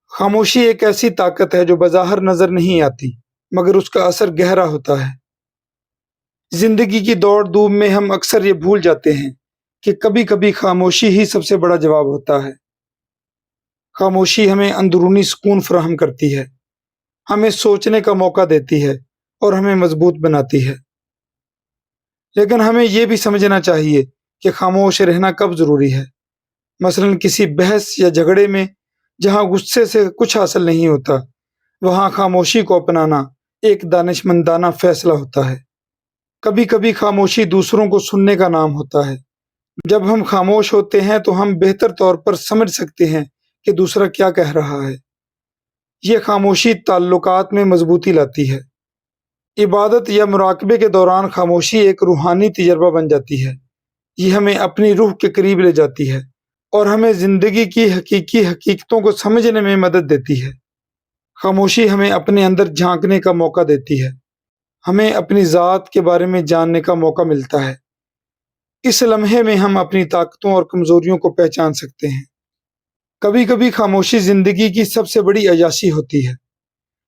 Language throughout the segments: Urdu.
خاموشی ایک ایسی طاقت ہے جو بظاہر نظر نہیں آتی مگر اس کا اثر گہرا ہوتا ہے۔ زندگی کی دوڑ دھوپ میں ہم اکثر یہ بھول جاتے ہیں کہ کبھی کبھی خاموشی ہی سب سے بڑا جواب ہوتا ہے۔ خاموشی ہمیں اندرونی سکون فراہم کرتی ہے، ہمیں سوچنے کا موقع دیتی ہے اور ہمیں مضبوط بناتی ہے۔ لیکن ہمیں یہ بھی سمجھنا چاہیے کہ خاموش رہنا کب ضروری ہے۔ مثلاً کسی بحث یا جھگڑے میں جہاں غصے سے کچھ حاصل نہیں ہوتا، وہاں خاموشی کو اپنانا ایک دانشمندانہ فیصلہ ہوتا ہے۔ کبھی کبھی خاموشی دوسروں کو سننے کا نام ہوتا ہے۔ جب ہم خاموش ہوتے ہیں تو ہم بہتر طور پر سمجھ سکتے ہیں کہ دوسرا کیا کہہ رہا ہے۔ یہ خاموشی تعلقات میں مضبوطی لاتی ہے۔ عبادت یا مراقبے کے دوران خاموشی ایک روحانی تجربہ بن جاتی ہے۔ یہ ہمیں اپنی روح کے قریب لے جاتی ہے اور ہمیں زندگی کی حقیقی حقیقتوں کو سمجھنے میں مدد دیتی ہے۔ خاموشی ہمیں اپنے اندر جھانکنے کا موقع دیتی ہے، ہمیں اپنی ذات کے بارے میں جاننے کا موقع ملتا ہے۔ اس لمحے میں ہم اپنی طاقتوں اور کمزوریوں کو پہچان سکتے ہیں۔ کبھی کبھی خاموشی زندگی کی سب سے بڑی عیاشی ہوتی ہے۔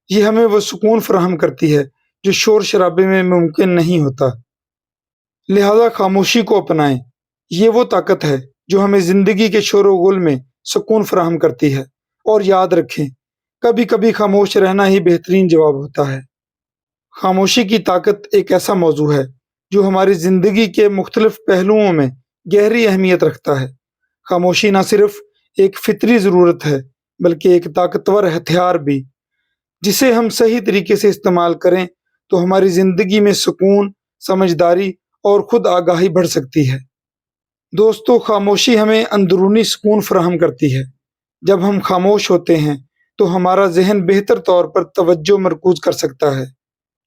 یہ ہمیں وہ سکون فراہم کرتی ہے جو شور شرابے میں ممکن نہیں ہوتا۔ لہذا خاموشی کو اپنائیں۔ یہ وہ طاقت ہے جو ہمیں زندگی کے شور و غل میں سکون فراہم کرتی ہے۔ اور یاد رکھیں، کبھی کبھی خاموش رہنا ہی بہترین جواب ہوتا ہے۔ خاموشی کی طاقت ایک ایسا موضوع ہے جو ہماری زندگی کے مختلف پہلوؤں میں گہری اہمیت رکھتا ہے۔ خاموشی نہ صرف ایک فطری ضرورت ہے بلکہ ایک طاقتور ہتھیار بھی۔ جسے ہم صحیح طریقے سے استعمال کریں تو ہماری زندگی میں سکون، سمجھداری اور خود آگاہی بڑھ سکتی ہے۔ دوستو، خاموشی ہمیں اندرونی سکون فراہم کرتی ہے۔ جب ہم خاموش ہوتے ہیں تو ہمارا ذہن بہتر طور پر توجہ مرکوز کر سکتا ہے۔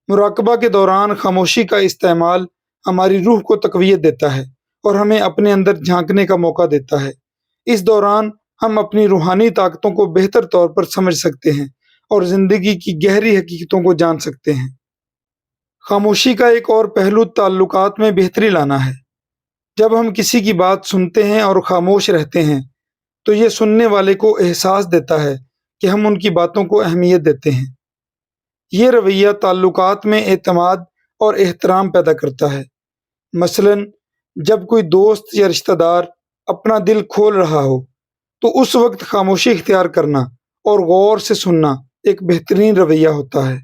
مراقبہ کے دوران خاموشی کا استعمال ہماری روح کو تقویت دیتا ہے اور ہمیں اپنے اندر جھانکنے کا موقع دیتا ہے۔ اس دوران ہم اپنی روحانی طاقتوں کو بہتر طور پر سمجھ سکتے ہیں اور زندگی کی گہری حقیقتوں کو جان سکتے ہیں۔ خاموشی کا ایک اور پہلو تعلقات میں بہتری لانا ہے۔ جب ہم کسی کی بات سنتے ہیں اور خاموش رہتے ہیں تو یہ سننے والے کو احساس دیتا ہے کہ ہم ان کی باتوں کو اہمیت دیتے ہیں۔ یہ رویہ تعلقات میں اعتماد اور احترام پیدا کرتا ہے۔ مثلاً جب کوئی دوست یا رشتہ دار اپنا دل کھول رہا ہو تو اس وقت خاموشی اختیار کرنا اور غور سے سننا ایک بہترین رویہ ہوتا ہے۔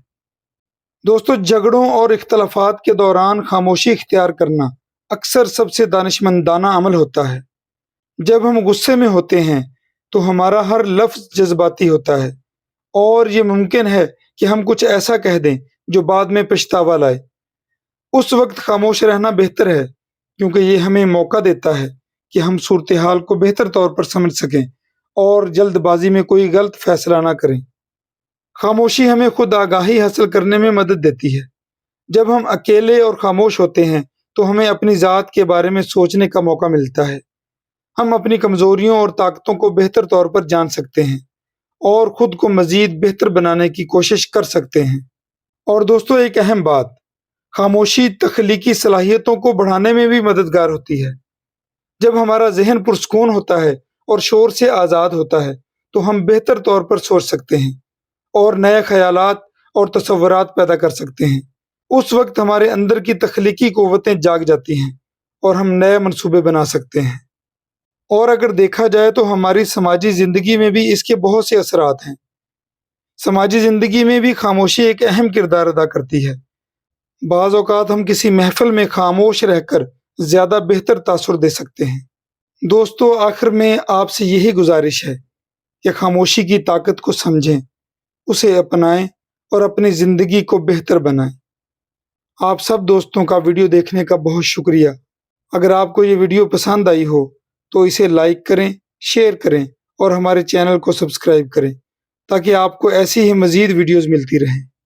دوستو، جھگڑوں اور اختلافات کے دوران خاموشی اختیار کرنا اکثر سب سے دانشمندانہ عمل ہوتا ہے۔ جب ہم غصے میں ہوتے ہیں تو ہمارا ہر لفظ جذباتی ہوتا ہے اور یہ ممکن ہے کہ ہم کچھ ایسا کہہ دیں جو بعد میں پچھتاوا لائے۔ اس وقت خاموش رہنا بہتر ہے کیونکہ یہ ہمیں موقع دیتا ہے کہ ہم صورتحال کو بہتر طور پر سمجھ سکیں اور جلد بازی میں کوئی غلط فیصلہ نہ کریں۔ خاموشی ہمیں خود آگاہی حاصل کرنے میں مدد دیتی ہے۔ جب ہم اکیلے اور خاموش ہوتے ہیں تو ہمیں اپنی ذات کے بارے میں سوچنے کا موقع ملتا ہے۔ ہم اپنی کمزوریوں اور طاقتوں کو بہتر طور پر جان سکتے ہیں اور خود کو مزید بہتر بنانے کی کوشش کر سکتے ہیں۔ اور دوستو، ایک اہم بات، خاموشی تخلیقی صلاحیتوں کو بڑھانے میں بھی مددگار ہوتی ہے۔ جب ہمارا ذہن پرسکون ہوتا ہے اور شور سے آزاد ہوتا ہے تو ہم بہتر طور پر سوچ سکتے ہیں اور نئے خیالات اور تصورات پیدا کر سکتے ہیں۔ اس وقت ہمارے اندر کی تخلیقی قوتیں جاگ جاتی ہیں اور ہم نئے منصوبے بنا سکتے ہیں۔ اور اگر دیکھا جائے تو ہماری سماجی زندگی میں بھی اس کے بہت سے اثرات ہیں۔ سماجی زندگی میں بھی خاموشی ایک اہم کردار ادا کرتی ہے۔ بعض اوقات ہم کسی محفل میں خاموش رہ کر زیادہ بہتر تاثر دے سکتے ہیں۔ دوستو، آخر میں آپ سے یہی گزارش ہے کہ خاموشی کی طاقت کو سمجھیں، اسے اپنائیں اور اپنی زندگی کو بہتر بنائیں۔ آپ سب دوستوں کا ویڈیو دیکھنے کا بہت شکریہ۔ اگر آپ کو یہ ویڈیو پسند آئی ہو تو اسے لائک کریں، شیئر کریں اور ہمارے چینل کو سبسکرائب کریں تاکہ آپ کو ایسی ہی مزید ویڈیوز ملتی رہیں۔